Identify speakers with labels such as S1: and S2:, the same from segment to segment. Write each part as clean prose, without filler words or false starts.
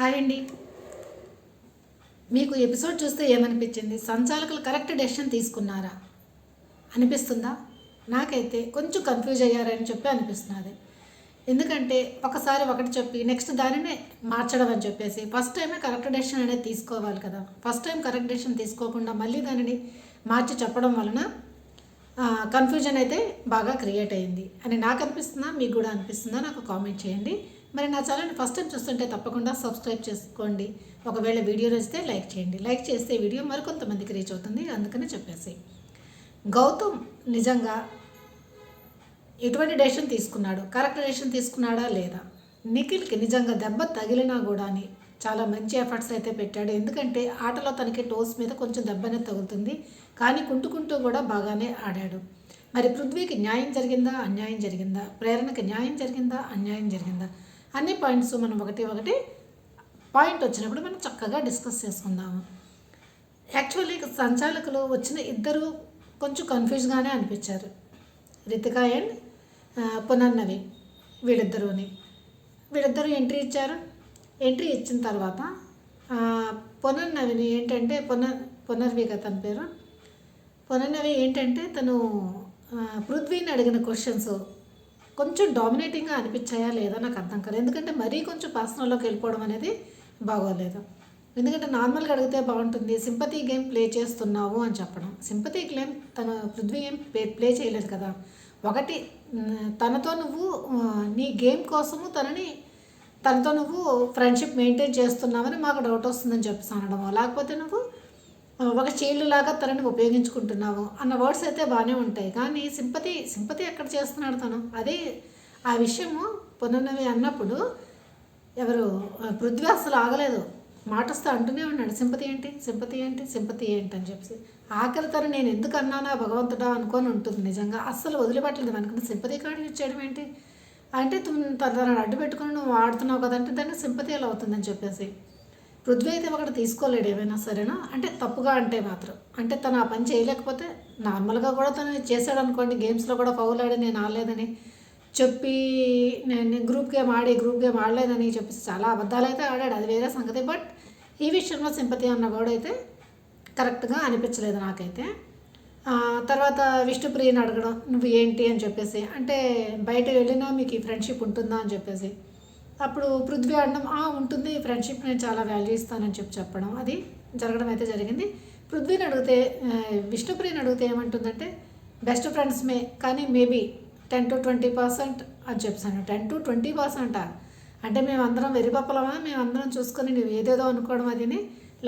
S1: Hi అండి. మీకు episode చూస్తే ఏమనిపించింది? సంచాలకులు కరెక్ట్ డెసిషన్ తీసుకున్నారా అనిపిస్తుందా? నాకైతే కొంచెం కన్ఫ్యూజ్ అయ్యారని చెప్పి అనిపిస్తున్నది. ఎందుకంటే ఒకసారి ఒకటి చెప్పి నెక్స్ట్ దానినే మార్చడం అని చెప్పేసి ఫస్ట్ టైమే కరెక్ట్ డెసిషన్ అనేది తీసుకోవాలి కదా. ఫస్ట్ టైం కరెక్ట్ డెసిషన్ తీసుకోకుండా మళ్ళీ దానిని మార్చి చెప్పడం వలన కన్ఫ్యూజన్ అయితే బాగా క్రియేట్ అయింది అని నాకు అనిపిస్తుందా, మీకు కూడా అనిపిస్తుందా? నాకు కామెంట్ చేయండి. మరి నా ఛానల్ని ఫస్ట్ టైం చూస్తుంటే తప్పకుండా సబ్స్క్రైబ్ చేసుకోండి. ఒకవేళ వీడియో నచ్చితే లైక్ చేయండి. లైక్ చేస్తే వీడియో మరికొంతమందికి రీచ్ అవుతుంది, అందుకని చెప్పేసి. గౌతమ్ నిజంగా ఎటువంటి డెసిషన్ తీసుకున్నాడు? కరెక్ట్ డెసిషన్ తీసుకున్నాడా లేదా? నిఖిల్కి నిజంగా దెబ్బ తగిలినా కూడా చాలా మంచి ఎఫర్ట్స్ అయితే పెట్టాడు. ఎందుకంటే ఆటలో తనకి టోస్ మీద కొంచెం దెబ్బనే తగులుతుంది, కానీ కుంటుకుంటూ కూడా బాగానే ఆడాడు. మరి పృథ్వీకి న్యాయం జరిగిందా, అన్యాయం జరిగిందా? ప్రేరణకి న్యాయం జరిగిందా, అన్యాయం జరిగిందా? అన్ని పాయింట్స్ మనం ఒకటి పాయింట్ వచ్చినప్పుడు మనం చక్కగా డిస్కస్ చేసుకుందాము. యాక్చువల్లీ సంచాలకులు వచ్చిన ఇద్దరు కొంచెం కన్ఫ్యూజ్గానే అనిపించారు, రితిక అండ్ పునర్నవి. వీళ్ళిద్దరూ ఎంట్రీ ఇచ్చారు. ఎంట్రీ ఇచ్చిన తర్వాత పునర్నవిని ఏంటంటే పునర్వి కదా తన పేరు. పునర్నవి ఏంటంటే తను పృథ్వీని అడిగిన క్వశ్చన్స్ కొంచెం డామినేటింగ్గా అనిపించాయా లేదా నాకు అర్థం కాలేదు. ఎందుకంటే మరీ కొంచెం పర్సనల్లోకి వెళ్ళిపోవడం అనేది బాగోలేదు. ఎందుకంటే నార్మల్గా అడిగితే బాగుంటుంది, సింపతి గేమ్ ప్లే చేస్తున్నావు అని చెప్పడం. సింపతి గేమ్ తను పృథ్వీ గేమ్ ప్లే చేయలేదు కదా. ఒకటి, తనతో నువ్వు నీ గేమ్ కోసము తనతో నువ్వు ఫ్రెండ్షిప్ మెయింటైన్ చేస్తున్నావని మాకు డౌట్ వస్తుందని చెప్పేసి అనడము, లేకపోతే నువ్వు ఒక చైల్డ్ లాగా తనని ఉపయోగించుకుంటున్నావు అన్న వర్డ్స్ అయితే బాగానే ఉంటాయి. కానీ సింపతి ఎక్కడ చేస్తున్నాడు తను? అదే ఆ విషయము పునర్నవి అన్నప్పుడు ఎవరు పృథ్వీ అసలు ఆగలేదు, మాట వస్తే అంటూనే ఉన్నాడు సింపతి ఏంటి అని చెప్పేసి. ఆఖరి తను నేను ఎందుకు అన్నానా భగవంతుడా అనుకొని ఉంటుంది. నిజంగా అస్సలు వదిలిపెట్టలేదు. మనకంటే సింపతి కార్డు ఇచ్చేయడం ఏంటి అంటే తనని అడ్డు పెట్టుకుని నువ్వు ఆడుతున్నావు కదంటే దానికి సింపతి ఎలా అవుతుందని చెప్పేసి. పృథ్వీ అయితే ఒకటి తీసుకోలేడు ఏమైనా సరేనా, అంటే తప్పుగా అంటే మాత్రం. అంటే తను ఆ పని చేయలేకపోతే నార్మల్గా కూడా తను చేశాడు అనుకోండి, గేమ్స్లో కూడా ఫౌల్ ఆడి నేను ఆడలేదని చెప్పి, నేను గ్రూప్ గేమ్ ఆడలేదని చెప్పేసి చాలా అబద్ధాలు అయితే ఆడాడు, అది వేరే సంగతి. బట్ ఈ విషయంలో సింపతి అన్న కూడా అయితే కరెక్ట్గా అనిపించలేదు నాకైతే. తర్వాత విష్ణుప్రియని అడగడం నువ్వు ఏంటి అని చెప్పేసి, అంటే బయట వెళ్ళినా మీకు ఈ ఫ్రెండ్షిప్ ఉంటుందా అని చెప్పేసి. అప్పుడు పృథ్వీ అనడం ఉంటుంది, ఫ్రెండ్షిప్ నేను చాలా వాల్యూ ఇస్తానని చెప్పడం, అది జరగడం అయితే జరిగింది. పృథ్వీని అడిగితే విష్ణుప్రియని అడిగితే ఏమంటుందంటే బెస్ట్ ఫ్రెండ్స్మే కానీ మేబీ 10 to 20% అని చెప్పాను. 10 to 20% అంటే మేమందరం వెరిపప్పలమా, మేమందరం చూసుకొని నువ్వు ఏదేదో అనుకోవడం, అదిని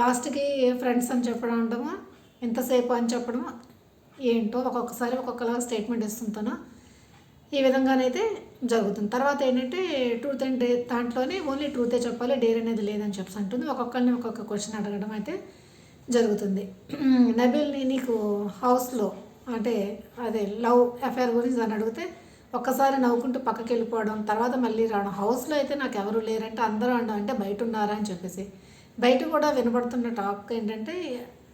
S1: లాస్ట్కి ఫ్రెండ్స్ అని చెప్పడం అంటాము, ఎంతసేపు అని చెప్పడము ఏంటో ఒక్కొక్కసారి ఒక్కొక్కలాగా స్టేట్మెంట్ ఇస్తుంటాను. ఈ విధంగానైతే జరుగుతుంది. తర్వాత ఏంటంటే ట్రూత్ అండ్ డేర్, దాంట్లోనే ఓన్లీ ట్రూతే చెప్పాలి, డేర్ అనేది లేదని చెప్పి అంటుంది. ఒక్కొక్కరిని ఒక్కొక్క క్వశ్చన్ అడగడం అయితే జరుగుతుంది. నబీల్ని నీకు హౌస్లో అంటే అదే లవ్ అఫేర్ గురించి అని అడిగితే ఒక్కసారి నవ్వుకుంటూ పక్కకి వెళ్ళిపోవడం, తర్వాత మళ్ళీ రావడం. హౌస్లో అయితే నాకు ఎవరు లేరంటే అందరూ అనడం, అంటే బయట ఉన్నారా అని చెప్పేసి. బయట కూడా వినబడుతున్న టాక్ ఏంటంటే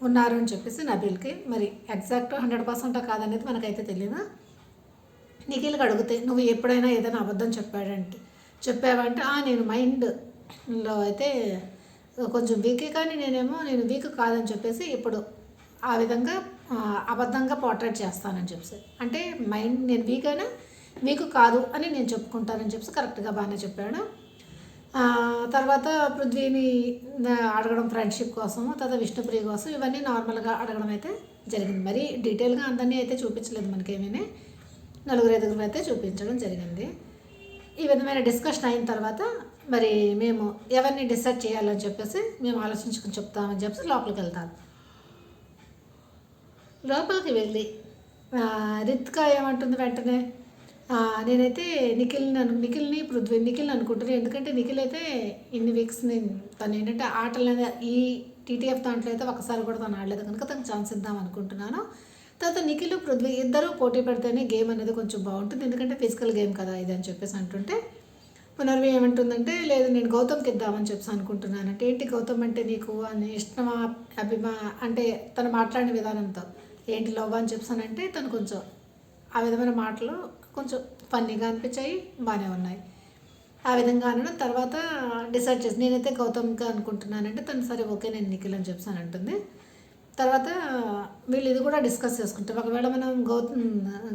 S1: ఉన్నారు అని చెప్పేసి నబీల్కి. మరి ఎగ్జాక్ట్ 100% కాదనేది మనకైతే తెలియదు. నిఖిల్కి అడిగితే నువ్వు ఎప్పుడైనా ఏదైనా అబద్ధం చెప్పావంటే నేను మైండ్లో అయితే కొంచెం వీకే, కానీ నేను వీక్ కాదని చెప్పేసి ఇప్పుడు ఆ విధంగా అబద్ధంగా పోర్ట్రేట్ చేస్తానని చెప్పేసి, అంటే మైండ్ నేను వీక్ కాదు అని నేను చెప్పుకుంటానని చెప్పేసి కరెక్ట్గా బాగానే చెప్పాడు. తర్వాత పృథ్వీని అడగడం ఫ్రెండ్షిప్ కోసము, తర్వాత విష్ణుప్రియ కోసం, ఇవన్నీ నార్మల్గా అడగడం అయితే జరిగింది. మరి డీటెయిల్గా అందరినీ అయితే చూపించలేదు, మనకేమీ 4-5 అయితే చూపించడం జరిగింది. ఈ విధమైన డిస్కషన్ అయిన తర్వాత మరి మేము ఎవరిని డిసైడ్ చేయాలని చెప్పేసి మేము ఆలోచించుకుని చెప్తామని చెప్పేసి లోపలికి వెళ్ళి రితిక ఏమంటుంది వెంటనే, నేనైతే నిఖిల్ని అనుకుంటున్నాను. ఎందుకంటే నిఖిల్ అయితే ఇన్ని వీక్స్ తను ఏంటంటే ఆటలు ఈ టీటీఎఫ్ దాంట్లో అయితే ఒకసారి కూడా తను ఆడలేదు కనుక తనకు ఛాన్స్ ఇద్దాం అనుకుంటున్నాను. తర్వాత నిఖిల్ పృథ్వీ ఇద్దరు పోటీ పడితేనే గేమ్ అనేది కొంచెం బాగుంటుంది, ఎందుకంటే ఫిజికల్ గేమ్ కదా ఇది అని చెప్పేసి అంటుంటే పునర్వి ఏమంటుందంటే లేదు నేను గౌతమ్కి ఇద్దామని చెప్పేసి అనుకుంటున్నాను. అంటే ఏంటి గౌతమ్ అంటే నీకు అని ఇష్టమా అంటే తను మాట్లాడిన విధానంతో ఏంటి లవ్ అని చెప్పానంటే తను కొంచెం ఆ విధమైన మాటలు కొంచెం ఫన్నీగా అనిపించాయి, బాగానే ఉన్నాయి. ఆ విధంగా అనడం తర్వాత డిసైడ్ చేసి నేనైతే గౌతమ్గా అనుకుంటున్నానంటే తను సరే ఓకే నేను నిఖిల్ అని చెప్పాను అంటుంది. తర్వాత వీళ్ళు ఇది కూడా డిస్కస్ చేసుకుంటారు. ఒకవేళ మనం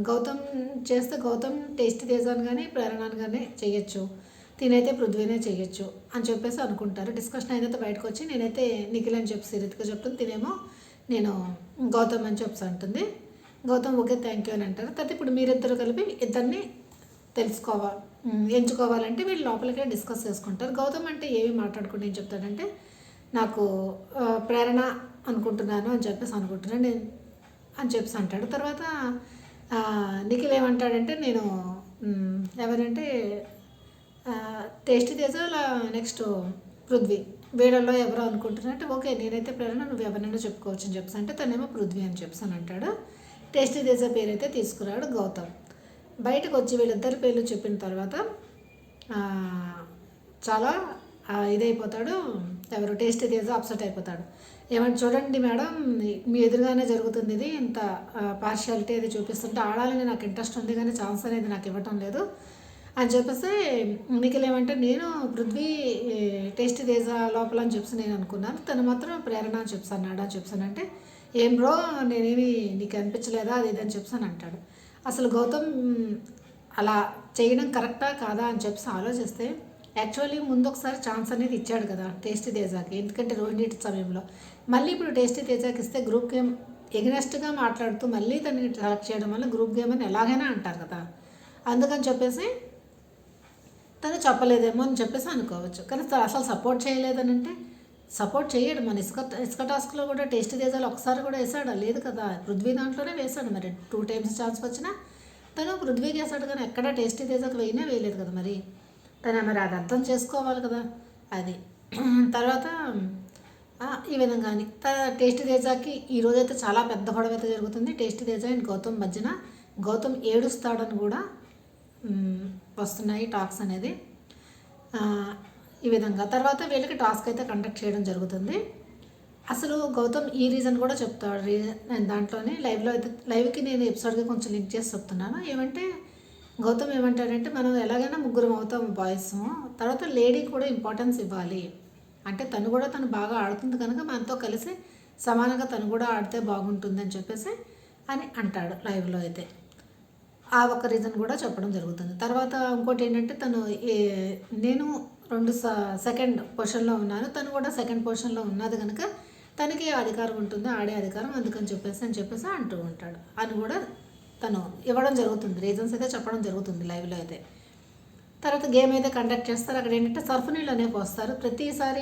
S1: గౌతమ్ చేస్తే గౌతమ్ టేస్టీ తేజాను కానీ ప్రేరణను కానీ చేయొచ్చు, తినైతే పృథ్వీనే చేయొచ్చు అని చెప్పేసి అనుకుంటారు. డిస్కషన్ అయినైతే బయటకు వచ్చి నేనైతే నిఖిల్ అని చెప్పి రితిక చెప్తుంది, తినేమో నేను గౌతమ్ అని చెప్పి అంటుంది. గౌతమ్ ఓకే థ్యాంక్ యూ అని అంటారు. తర్వాత ఇప్పుడు మీరిద్దరు కలిపి ఇద్దరిని ఎంచుకోవాలంటే వీళ్ళు లోపలికే డిస్కస్ చేసుకుంటారు. గౌతమ్ అంటే ఏమి మాట్లాడుకుంటే ఏం చెప్తాడంటే నాకు ప్రేరణ అనుకుంటున్నాను అని చెప్పేసి అనుకుంటున్నాను నేను అని చెప్పేసి అంటాడు. తర్వాత నిఖిల్ ఏమంటాడంటే నేను ఎవరంటే టేస్టీ తేజ నెక్స్ట్ పృథ్వీ వీళ్ళల్లో ఎవరో అనుకుంటున్నారంటే ఓకే నేనైతే ప్రేరణ నువ్వు ఎవరైనా చెప్పుకోవచ్చు అని చెప్పేసి అంటే తనేమో పృథ్వీ అని చెప్పేసి అంటాడు. టేస్టీ తేజ పేరైతే తీసుకురాడు గౌతమ్. బయటకు వచ్చి వీళ్ళిద్దరి పేర్లు చెప్పిన తర్వాత చాలా ఇదైపోతాడు. ఎవరు టేస్టీ తేజ అప్సెట్ అయిపోతాడు. ఏమంటే చూడండి మేడం మీ ఎదురుగానే జరుగుతుంది, ఇది ఇంత పార్షియాలిటీ అది చూపిస్తుంటే ఆడాలని నాకు ఇంట్రెస్ట్ ఉంది కానీ ఛాన్స్ అనేది నాకు ఇవ్వటం లేదు అని చెప్పేసి నిఖిల్ ఏమంటే నేను పృథ్వీ టేస్టీ తేజ లోపల అని చెప్పి నేను అనుకున్నాను, తను మాత్రం ప్రేరణ అని చెప్పాను అని చెప్పానంటే ఏం బ్రో నేనేమి నీకు అనిపించలేదా అది ఇదని చెప్పాను అంటాడు. అసలు గౌతమ్ అలా చేయడం కరెక్టా కాదా అని చెప్పి ఆలోచిస్తే యాక్చువల్లీ ముందు ఒకసారి ఛాన్స్ అనేది ఇచ్చాడు కదా టేస్టీ తేజాకి, ఎందుకంటే రోహిణి సమయంలో. మళ్ళీ ఇప్పుడు టేస్టీ తేజాకి ఇస్తే గ్రూప్ గేమ్ ఎగ్నెస్ట్గా మాట్లాడుతూ మళ్ళీ తనని సెలెక్ట్ చేయడం వల్ల గ్రూప్ గేమ్ అని ఎలాగైనా అంటారు కదా, అందుకని చెప్పేసి తను చెప్పలేదేమో అని చెప్పేసి అనుకోవచ్చు. కానీ అసలు సపోర్ట్ చేయలేదని అంటే సపోర్ట్ చేయడు. మన ఇసుక టాస్క్లో కూడా టేస్టీ తేజాలు ఒకసారి కూడా వేసాడా లేదు కదా, పృథ్వీ దాంట్లోనే వేసాడు. మరి 2 times ఛాన్స్ వచ్చినా తను పృథ్వీకి వేసాడు కానీ ఎక్కడా టేస్టీ తేజాకి వేయలేదు కదా. మరి తను మరి అది అర్థం చేసుకోవాలి కదా అది. తర్వాత ఈ విధంగా టేస్టీ తేజాకి ఈరోజైతే చాలా పెద్ద గొడవ అయితే జరుగుతుంది. టేస్టీ తేజ అండ్ గౌతమ్ మధ్యన. గౌతమ్ ఏడుస్తాడని కూడా వస్తున్నాయి టాక్స్ అనేది. ఈ విధంగా తర్వాత వీళ్ళకి టాస్క్ అయితే కండక్ట్ చేయడం జరుగుతుంది. అసలు గౌతమ్ ఈ రీజన్ కూడా చెప్తాడు. నేను దాంట్లోనే లైవ్కి నేను ఎపిసోడ్కి కొంచెం లింక్ చేసి చెప్తున్నాను. ఏమంటే గౌతమ్ ఏమంటాడంటే మనం ఎలాగైనా ముగ్గురం అవుతాం బాయ్స్, తర్వాత లేడీ కూడా ఇంపార్టెన్స్ ఇవ్వాలి, అంటే తను కూడా తను బాగా ఆడుతుంది కనుక మనతో కలిసి సమానంగా తను కూడా ఆడితే బాగుంటుంది అని చెప్పేసి అని అంటాడు లైవ్లో అయితే. ఆ ఒక్క రీజన్ కూడా చెప్పడం జరుగుతుంది. తర్వాత ఇంకోటి ఏంటంటే తను నేను సెకండ్ పొజిషన్లో ఉన్నాను, తను కూడా సెకండ్ పొజిషన్లో ఉన్నది కనుక తనకి అధికారం ఉంటుంది, ఆడే అధికారం, అందుకని చెప్పేసి అంటూ ఉంటాడు అని కూడా తను ఇవ్వడం జరుగుతుంది. రీజన్స్ అయితే చెప్పడం జరుగుతుంది లైవ్లో అయితే. తర్వాత గేమ్ అయితే కండక్ట్ చేస్తారు. అక్కడ ఏంటంటే సర్ఫ్ నీళ్ళు అనేవి పోస్తారు. ప్రతిసారి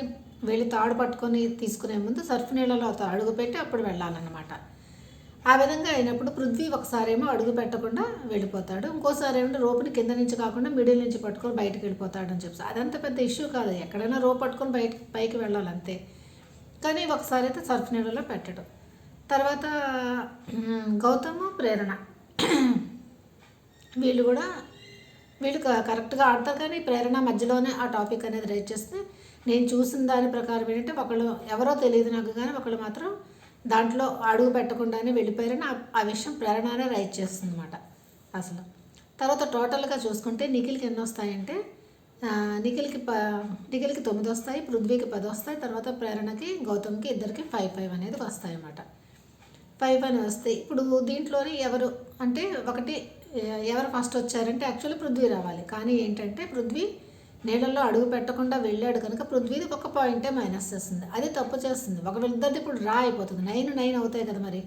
S1: వెళ్ళి తాడు పట్టుకొని తీసుకునే ముందు సర్ఫ్ నీళ్ళలో అడుగు పెట్టి అప్పుడు వెళ్ళాలన్నమాట. ఆ విధంగా అయినప్పుడు పృథ్వీ ఒకసారేమో అడుగు పెట్టకుండా వెళ్ళిపోతాడు, ఇంకోసారి ఏమంటే రోపుని కింద నుంచి కాకుండా మిడిల్ నుంచి పట్టుకొని బయటకు వెళ్ళిపోతాడు అని చెప్పి. అదంత పెద్ద ఇష్యూ కాదు, ఎక్కడైనా రోప్ పట్టుకొని పైకి వెళ్ళాలంతే. కానీ ఒకసారి అయితే సర్ఫ్ నీళ్ళలో పెట్టడం. తర్వాత గౌతమ్ ప్రేరణ వీళ్ళు కరెక్ట్గా ఆడతారు. కానీ ప్రేరణ మధ్యలోనే ఆ టాపిక్ అనేది రైజ్ చేస్తే నేను చూసిన దాని ప్రకారం ఏంటంటే ఒకళ్ళు ఎవరో తెలియదు నాకు, కానీ ఒకళ్ళు మాత్రం దాంట్లో అడుగు పెట్టకుండానే వెళ్ళిపోయారని ఆ విషయం ప్రేరణనే రైజ్ చేస్తుంది అన్నమాట అసలు. తర్వాత టోటల్గా చూసుకుంటే నిఖిల్కి ఎన్ని వస్తాయంటే నిఖిల్కి 9 వస్తాయి, పృథ్వీకి 10 వస్తాయి, తర్వాత ప్రేరణకి గౌతమ్కి ఇద్దరికి 5 అనేది వస్తాయి అన్నమాట. 5 అని వస్తాయి. ఇప్పుడు దీంట్లోనే ఎవరు అంటే ఎవరు ఫస్ట్ వచ్చారంటే యాక్చువల్లీ పృథ్వీ రావాలి, కానీ ఏంటంటే పృథ్వీ నీళ్ళల్లో అడుగు పెట్టకుండా వెళ్ళాడు కనుక పృథ్వీది 1 పాయింటే మైనస్ చేస్తుంది, అది తప్పు చేస్తుంది. వీళ్ళిద్దరిది ఇప్పుడు డ్రా అయిపోతుంది, 9 అవుతాయి కదా. మరి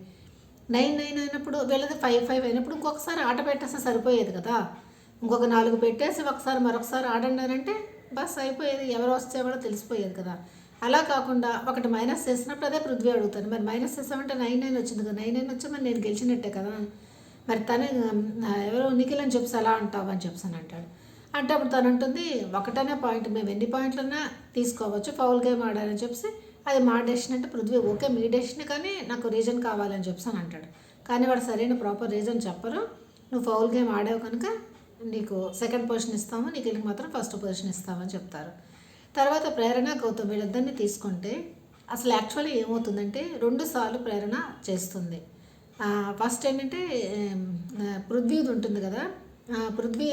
S1: 9 అయినప్పుడు వీళ్ళది 5 అయినప్పుడు ఇంకొకసారి ఆట పెట్టేస్తే సరిపోయేది కదా. ఇంకొక 4 పెట్టేసి మరొకసారి ఆడండి అని అంటే బస్ అయిపోయేది, ఎవరు వచ్చేవాడో తెలిసిపోయేది కదా. అలా కాకుండా ఒకటి మైనస్ చేసినప్పుడు అదే పృథ్వీ అడుగుతాను, మరి మైనస్ చేసామంటే 9 వచ్చింది కదా, 9 వచ్చి మరి నేను గెలిచినట్టే కదా, మరి తనే ఎవరో నిఖిల్ అని చెప్పి అలా అంటావు అని చెప్పాను అంటాడు. అంటే అప్పుడు తను అంటుంది 1 పాయింట్ మేము ఎన్ని పాయింట్లన్నా తీసుకోవచ్చు, ఫౌల్ గేమ్ ఆడాలని చెప్పి అది మా డెసిషన్ అంటే పృథ్వీ ఓకే మీ డెసిషన్ కానీ నాకు రీజన్ కావాలని చెప్పాను అంటాడు. కానీ వాడు సరైన ప్రాపర్ రీజన్ చెప్పరు, నువ్వు ఫౌల్ గేమ్ ఆడావు కనుక నీకు సెకండ్ పొజిషన్ ఇస్తాము, నిఖిల్కి మాత్రం ఫస్ట్ పొజిషన్ ఇస్తామని చెప్తారు. తర్వాత ప్రేరణ గౌతమ్ వీళ్ళిద్దరిని తీసుకుంటే అసలు యాక్చువల్లీ ఏమవుతుందంటే 2 సార్లు ప్రేరణ చేస్తుంది. ఫస్ట్ ఏంటంటే పృథ్వీది ఉంటుంది కదా, పృథ్వీ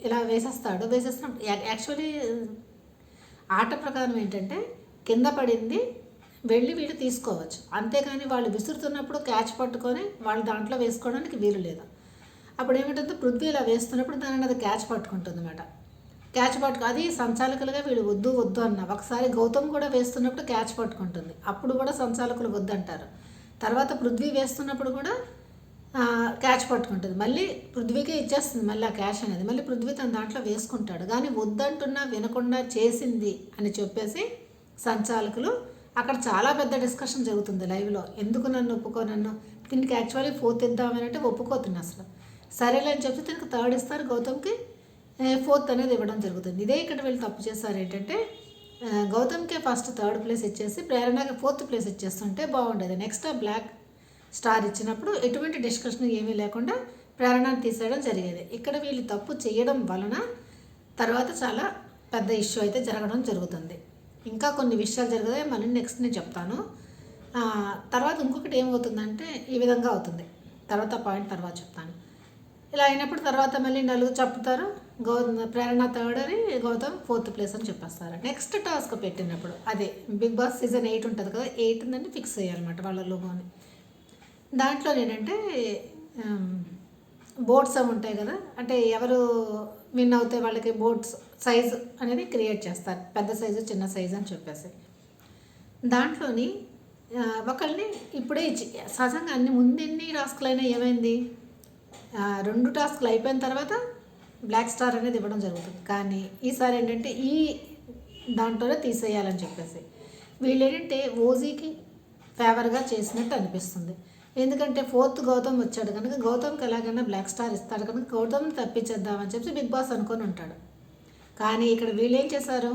S1: ఇలా వేసేస్తున్నప్పుడు యాక్చువల్లీ ఆట ప్రకారం ఏంటంటే కింద పడింది వెళ్ళి వీళ్ళు తీసుకోవచ్చు, అంతేగాని వాళ్ళు విసురుతున్నప్పుడు క్యాచ్ పట్టుకొని వాళ్ళు దాంట్లో వేసుకోవడానికి వీలు లేదు. అప్పుడు ఏమిటంటే పృథ్వీ ఇలా వేస్తున్నప్పుడు దానిని అది క్యాచ్ పట్టుకుంటుంది అన్నమాట. క్యాచ్ పట్టుకు అది సంచాలకులుగా వీళ్ళు వద్దు వద్దు అన్న ఒకసారి గౌతమ్ కూడా వేస్తున్నప్పుడు క్యాచ్ పట్టుకుంటుంది, అప్పుడు కూడా సంచాలకులు వద్దంటారు. తర్వాత పృథ్వీ వేస్తున్నప్పుడు కూడా క్యాచ్ పట్టుకుంటుంది, మళ్ళీ పృథ్వీకే ఇచ్చేస్తుంది మళ్ళీ ఆ క్యాచ్ అనేది, మళ్ళీ పృథ్వీ తన దాంట్లో వేసుకుంటాడు. కానీ వద్దంటున్నా వినకుండా చేసింది అని చెప్పేసి సంచాలకులు అక్కడ చాలా పెద్ద డిస్కషన్ జరుగుతుంది లైవ్లో. ఎందుకు నన్ను ఒప్పుకోనన్ను, దీనికి యాక్చువల్లీ 4th ఇద్దామని అంటే ఒప్పుకోతుంది అసలు. సరేలే అని చెప్పి దీనికి 3rd ఇస్తారు, గౌతమ్కి 4th అనేది ఇవ్వడం జరుగుతుంది. ఇదే ఇక్కడ వీళ్ళు తప్పు చేస్తారు ఏంటంటే గౌతమ్కే ఫస్ట్ 3rd ప్లేస్ ఇచ్చేసి ప్రేరణకి 4th ప్లేస్ ఇచ్చేస్తుంటే బాగుండేది. నెక్స్ట్ బ్లాక్ స్టార్ ఇచ్చినప్పుడు ఎటువంటి డిస్కషన్ ఏమీ లేకుండా ప్రేరణను తీసేయడం జరిగేది. ఇక్కడ వీళ్ళు తప్పు చేయడం వలన తర్వాత చాలా పెద్ద ఇష్యూ అయితే జరగడం జరుగుతుంది. ఇంకా కొన్ని విషయాలు జరుగుతాయి, మళ్ళీ నెక్స్ట్ నేను చెప్తాను. తర్వాత ఇంకొకటి ఏమవుతుందంటే ఈ విధంగా అవుతుంది, తర్వాత పాయింట్ తర్వాత చెప్తాను. ఇలా అయినప్పుడు తర్వాత మళ్ళీ నలుగురు చెప్తారు, ప్రేరణ 3rd అని, గౌతమ్ 4th ప్లేస్ అని చెప్పేస్తారు. నెక్స్ట్ టాస్క్ పెట్టినప్పుడు అదే బిగ్ బాస్ సీజన్ 8 ఉంటుంది కదా, 8 అని ఫిక్స్ అయ్యారన్నమాట వాళ్ళ లోగోని. దాంట్లో ఏంటంటే బోర్డ్స్ అవి ఉంటాయి కదా, అంటే ఎవరు విన్ అవుతే వాళ్ళకి బోర్డ్స్ సైజు అనేది క్రియేట్ చేస్తారు, పెద్ద సైజు చిన్న సైజు అని చెప్పేసి. దాంట్లోని ఒకళ్ళని ఇప్పుడే ఇచ్చి సహజంగా అన్ని ముందెన్ని టాస్క్లు అయినా ఏమైంది, 2 టాస్క్లు అయిపోయిన తర్వాత బ్లాక్ స్టార్ అనేది ఇవ్వడం జరుగుతుంది. కానీ ఈసారి ఏంటంటే ఈ దాంట్లోనే తీసేయాలని చెప్పేసి వీళ్ళు ఏంటంటే ఓజీకి ఫేవర్గా చేసినట్టు అనిపిస్తుంది. ఎందుకంటే 4th గౌతమ్ వచ్చాడు కనుక గౌతమ్కి ఎలాగైనా బ్లాక్ స్టార్ ఇస్తాడు కనుక గౌతమ్ని తప్పించేద్దామని చెప్పి బిగ్ బాస్ అనుకొని ఉంటాడు. కానీ ఇక్కడ వీళ్ళు ఏం చేశారు,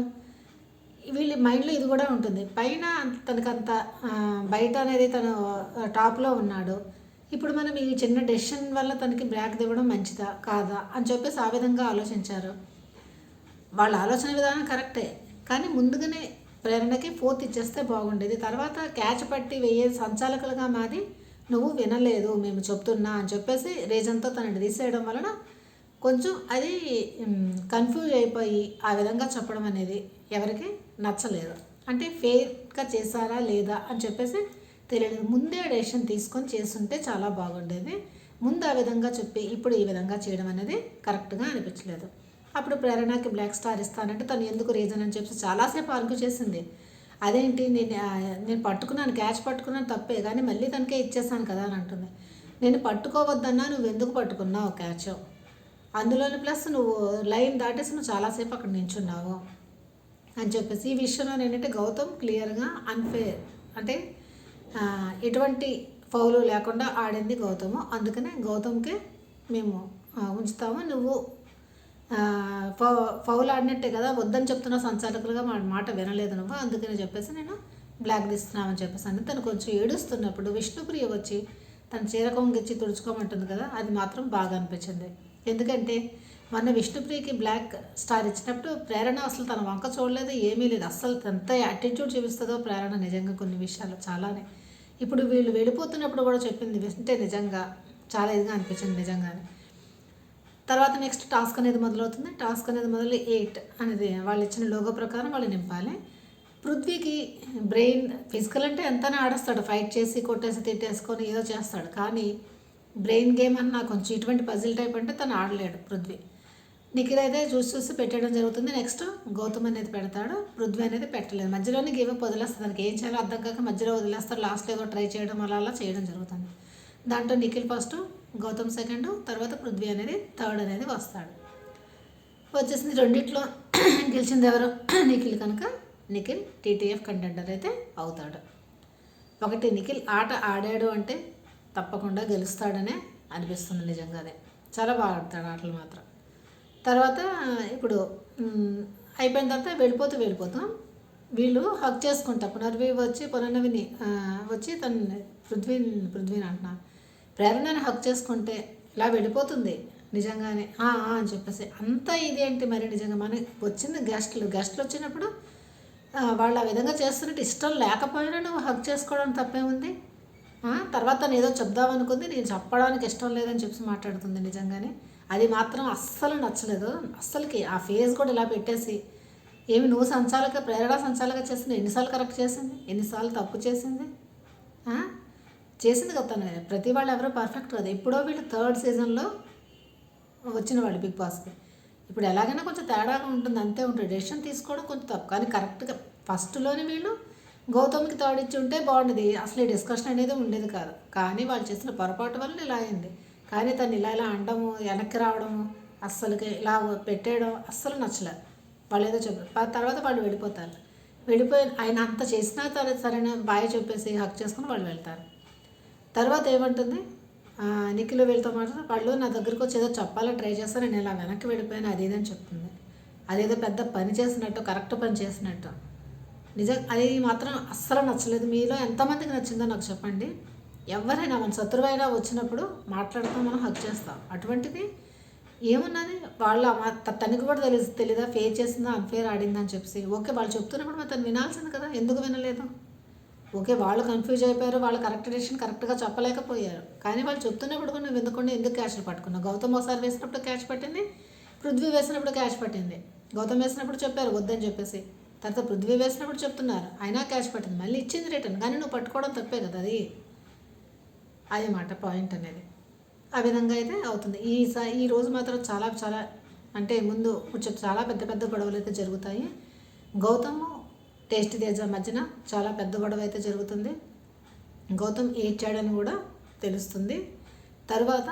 S1: వీళ్ళ మైండ్లో ఇది కూడా ఉంటుంది, పైన తనకంత బయట అనేది తను టాప్లో ఉన్నాడు, ఇప్పుడు మనం ఈ చిన్న డెసిషన్ వల్ల తనకి బ్లాక్ ఇవ్వడం మంచిదా కాదా అని చెప్పేసి ఆ విధంగా ఆలోచించారు. వాళ్ళ ఆలోచన విధానం కరెక్టే, కానీ ముందుగానే ప్రేరణకి 4th ఇచ్చేస్తే బాగుండేది. తర్వాత క్యాచ్ పట్టి వేయే సంచాలకులుగా మాది నువ్వు వినలేదు మేము చెప్తున్నా అని చెప్పేసి రీజన్తో తనని తీసేయడం వలన కొంచెం అది కన్ఫ్యూజ్ అయిపోయి ఆ విధంగా చెప్పడం అనేది ఎవరికి నచ్చలేదు. అంటే ఫెయిర్గా చేశారా లేదా అని చెప్పేసి తెలియదు. ముందే డెసిషన్ తీసుకొని చేస్తుంటే చాలా బాగుండేది. ముందు ఆ విధంగా చెప్పి ఇప్పుడు ఈ విధంగా చేయడం అనేది కరెక్ట్గా అనిపించలేదు. అప్పుడు ప్రేరణకి బ్లాక్ స్టార్ ఇస్తానంటే తను ఎందుకు రీజన్ అని చెప్పి చాలాసేపు ఆర్గ్యూ చేసింది. అదేంటి నేను పట్టుకున్నాను, క్యాచ్ పట్టుకున్నాను తప్పే, కానీ మళ్ళీ తనకే ఇచ్చేసాను కదా అని అంటుంది. నేను పట్టుకోవద్దన్నా నువ్వు ఎందుకు పట్టుకున్నావు క్యాచ్, అందులోని ప్లస్ నువ్వు లైన్ దాటేసి నువ్వు చాలాసేపు అక్కడ నించున్నావు అని చెప్పేసి ఈ విషయంలో ఏంటంటే గౌతమ్ క్లియర్గా అన్ఫేర్, అంటే ఎటువంటి ఫౌలు లేకుండా ఆడింది గౌతము, అందుకనే గౌతమ్కే మేము ఉంచుతాము, నువ్వు ఫౌల్ ఆడినట్టే కదా, వద్దని చెప్తున్నా సంచాలకులుగా మా మాట వినలేదు నువ్వు, అందుకని చెప్పేసి నేను బ్లాక్ తీస్తున్నామని చెప్పేసి అని తను కొంచెం ఏడుస్తున్నప్పుడు విష్ణుప్రియ వచ్చి తన చీరకొంగిచ్చి తుడుచుకోమంటుంది కదా, అది మాత్రం బాగా అనిపించింది. ఎందుకంటే మొన్న విష్ణుప్రియకి బ్లాక్ స్టార్ ఇచ్చినప్పుడు ప్రేరణ అసలు తన వంక చూడలేదు, ఏమీ లేదు, అస్సలు ఎంత యాటిట్యూడ్ చూపిస్తుందో ప్రేరణ నిజంగా కొన్ని విషయాలు చాలానే. ఇప్పుడు వీళ్ళు వెళ్ళిపోతున్నప్పుడు కూడా చెప్పింది వింటే నిజంగా చాలా ఇదిగా అనిపించింది నిజంగానే. తర్వాత నెక్స్ట్ టాస్క్ అనేది మొదలవుతుంది. టాస్క్ అనేది మొదలు 8 అనేది వాళ్ళు ఇచ్చిన లోగో ప్రకారం వాళ్ళు నింపాలి. పృథ్వీకి బ్రెయిన్ ఫిజికల్ అంటే ఎంతనే ఆడేస్తాడు, ఫైట్ చేసి కొట్టేసి తిట్టేసుకొని ఏదో చేస్తాడు, కానీ బ్రెయిన్ గేమ్ అన్న కొంచెం ఇటువంటి పజిల్ టైప్ అంటే తను ఆడలేడు పృథ్వీ. నిఖిల్ అయితే చూసి పెట్టడం జరుగుతుంది. నెక్స్ట్ గౌతమ్ అనేది పెడతాడు, పృథ్వీ అనేది పెట్టలేదు, మధ్యలోనే గేమ్ అప్ వదిలేస్తుంది, దానికి ఏం చేయాలో అర్థం కాక మధ్యలో వదిలేస్తారు, లాస్ట్లో ఏదో ట్రై చేయడం అలా చేయడం జరుగుతుంది. దాంట్లో నిఖిల్ ఫస్ట్, గౌతమ్ సెకండ్, తర్వాత పృథ్వీ అనేది 3rd అనేది వస్తాడు. వచ్చేసింది రెండిట్లో గెలిచింది ఎవరు, నిఖిల్ కనుక నిఖిల్ టీటీఎఫ్ కంటెండర్ అయితే అవుతాడు. ఒకటి నిఖిల్ ఆట ఆడాడు అంటే తప్పకుండా గెలుస్తాడనే అనిపిస్తుంది నిజంగానే, చాలా బాగా ఆడతాడు ఆటలు మాత్రం. తర్వాత ఇప్పుడు అయిపోయిన తర్వాత వెళ్ళిపోతాం వీళ్ళు హక్ చేసుకుంటా పునర్నవిని వచ్చి తను పృథ్వీని అంటున్నారు, ప్రేరణని హక్ చేసుకుంటే ఇలా వెళ్ళిపోతుంది నిజంగానే అని చెప్పేసి అంతా ఇది ఏంటి మరి నిజంగా మనకి వచ్చింది గెస్ట్లు వచ్చినప్పుడు వాళ్ళు ఆ విధంగా చేస్తున్నట్టు ఇష్టం లేకపోయినా నువ్వు హక్ చేసుకోవడం తప్పే ఉంది. తర్వాత నేను ఏదో చెప్దామనుకుంది, నేను చెప్పడానికి ఇష్టం లేదని చెప్పి మాట్లాడుతుంది నిజంగానే. అది మాత్రం అస్సలు నచ్చలేదు. అస్సలకి ఆ ఫేస్ కూడా ఇలా పెట్టేసి, ఏమి నువ్వు సంచాలక ప్రేరణ సంచాలక చేసింది, ఎన్నిసార్లు కరెక్ట్ చేసింది, ఎన్నిసార్లు తప్పు చేసింది, ఆ? చేసింది కదా తను. ప్రతి వాళ్ళు ఎవరో పర్ఫెక్ట్ కదా. ఎప్పుడో వీళ్ళు థర్డ్ సీజన్లో వచ్చిన వాళ్ళు బిగ్ బాస్కి. ఇప్పుడు ఎలాగైనా కొంచెం తేడాగా ఉంటుంది, అంతే ఉంటుంది. డెసిషన్ తీసుకోవడం కొంచెం తప్పు, కానీ కరెక్ట్గా ఫస్ట్లోనే వీళ్ళు గౌతమ్కి థర్డ్ ఇచ్చి ఉంటే బాగుండేది. అసలు ఈ డిస్కషన్ అనేది ఉండేది కాదు. కానీ వాళ్ళు చేసిన పొరపాటు వల్ల ఇలా అయింది. కానీ తను ఇలా అండము, వెనక్కి రావడము, అస్సలకి ఇలా పెట్టేయడం అస్సలు నచ్చలేదు. వాళ్ళు ఏదో చెప్పారు, తర్వాత వాళ్ళు వెళ్ళిపోతారు. వెళ్ళిపోయి ఆయన అంత చేసినా సరైన బాయ్ చెప్పేసి హక్ చేసుకుని వాళ్ళు వెళ్తారు. తర్వాత ఏమంటుంది, నిఖిల్ వీళ్ళతో మాట్లాడి వాళ్ళు నా దగ్గరికి వచ్చి ఏదో చెప్పాలని ట్రై చేస్తారు, నేను ఇలా వెనక్కి వెళ్ళిపోయాను అది ఇదని చెప్తుంది. అదేదో పెద్ద పని చేసినట్టు, కరెక్ట్ పని చేసినట్టు. నిజం అది మాత్రం అస్సలు నచ్చలేదు. మీలో ఎంతమందికి నచ్చిందో నాకు చెప్పండి. ఎవరైనా మన శత్రువైనా వచ్చినప్పుడు మాట్లాడతాం, మనం హక్ చేస్తాం. అటువంటిది ఏమున్నది, వాళ్ళు తనకి కూడా తెలీదా ఫేర్ చేసిందా అన్ఫేర్ ఆడిందా అని చెప్పి. ఓకే వాళ్ళు చెప్తున్నప్పుడు మరి తను వినాల్సింది కదా, ఎందుకు వినలేదు? ఓకే వాళ్ళు కన్ఫ్యూజ్ అయిపోయారు, వాళ్ళు కరెక్ట్ డెసిషన్ కరెక్ట్గా చెప్పలేకపోయారు. కానీ వాళ్ళు చెప్తున్నప్పుడు కూడా నువ్వు వినకుండా ఎందుకు క్యాచ్లు పట్టుకున్నావు? గౌతమ్ ఒకసారి వేసినప్పుడు క్యాచ్ పట్టింది, పృథ్వీ వేసినప్పుడు క్యాచ్ పట్టింది. గౌతమ్ వేసినప్పుడు చెప్పారు వద్దని చెప్పేసి, తర్వాత పృథ్వీ వేసినప్పుడు చెప్తున్నారు అయినా క్యాచ్ పట్టింది, మళ్ళీ ఇచ్చింది రిటర్న్. కానీ నువ్వు పట్టుకోవడం తప్పే కదా అది మాట పాయింట్ అనేది. ఆ విధంగా అయితే అవుతుంది. ఈ రోజు మాత్రం చాలా చాలా అంటే ముందు కొంచెం చాలా పెద్ద పెద్ద గొడవలు అయితే జరుగుతాయి. గౌతమ్ టేస్టీ తేజ మధ్యన చాలా పెద్ద గొడవ అయితే జరుగుతుంది. గౌతమ్ ఏడ్చాడని కూడా తెలుస్తుంది. తర్వాత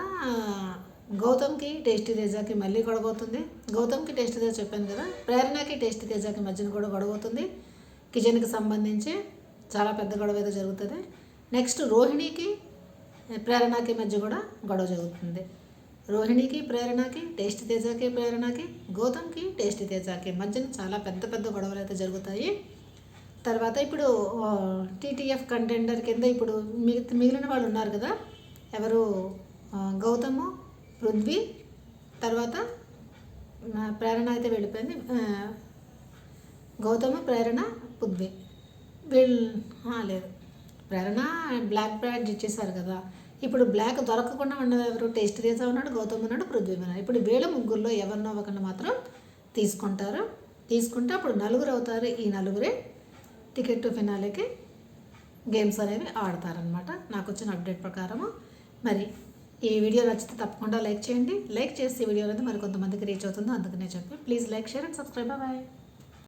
S1: గౌతమ్కి టేస్టీ తేజకి మళ్ళీ గొడవ అవుతుంది. గౌతమ్కి టేస్టీ తేజ చెప్పాను కదా, ప్రేరణకి టేస్టీ తేజకి మధ్యన కూడా గొడవ అవుతుంది. కిచెన్కి సంబంధించి చాలా పెద్ద గొడవ అయితే జరుగుతుంది. నెక్స్ట్ రోహిణికి ప్రేరణకి మధ్య కూడా గొడవ జరుగుతుంది. రోహిణికి ప్రేరణకి, టేస్టీ తేజకి ప్రేరణకి, గౌతమ్కి టేస్టీ తేజకి మధ్యన చాలా పెద్ద పెద్ద గొడవలు అయితే జరుగుతాయి. తర్వాత ఇప్పుడు టీటీఎఫ్ కంటెండర్ కింద ఇప్పుడు మిగిలిన వాళ్ళు ఉన్నారు కదా, ఎవరు గౌతము, పృథ్వీ, తర్వాత ప్రేరణ అయితే వెళ్ళిపోయింది. గౌతము, ప్రేరణ, పృథ్వీ లేదు, ప్రేరణ బ్లాక్ బ్యాడ్జ్ ఇచ్చేసారు కదా. ఇప్పుడు బ్లాక్ దొరకకుండా ఉన్నది ఎవరు? టేస్ట్ తేజ ఉన్నాడు, గౌతమ్ ఉన్నాడు, పృథ్వీ ఉన్నాడు. ఇప్పుడు వీళ్ళ ముగ్గురులో ఎవరినో ఒకరిని మాత్రం తీసుకుంటే అప్పుడు నలుగురు అవుతారు. ఈ నలుగురే టికెట్ టు ఫినాలేకి గేమ్స్ అనేవి ఆడతారనమాట, నాకు వచ్చిన అప్డేట్ ప్రకారము. మరి ఈ వీడియో నచ్చితే తప్పకుండా లైక్ చేయండి. లైక్ చేసి ఈ వీడియో అనేది మరి కొంతమందికి రీచ్ అవుతుందో అందుకనే చెప్పి please like, share and subscribe. Bye.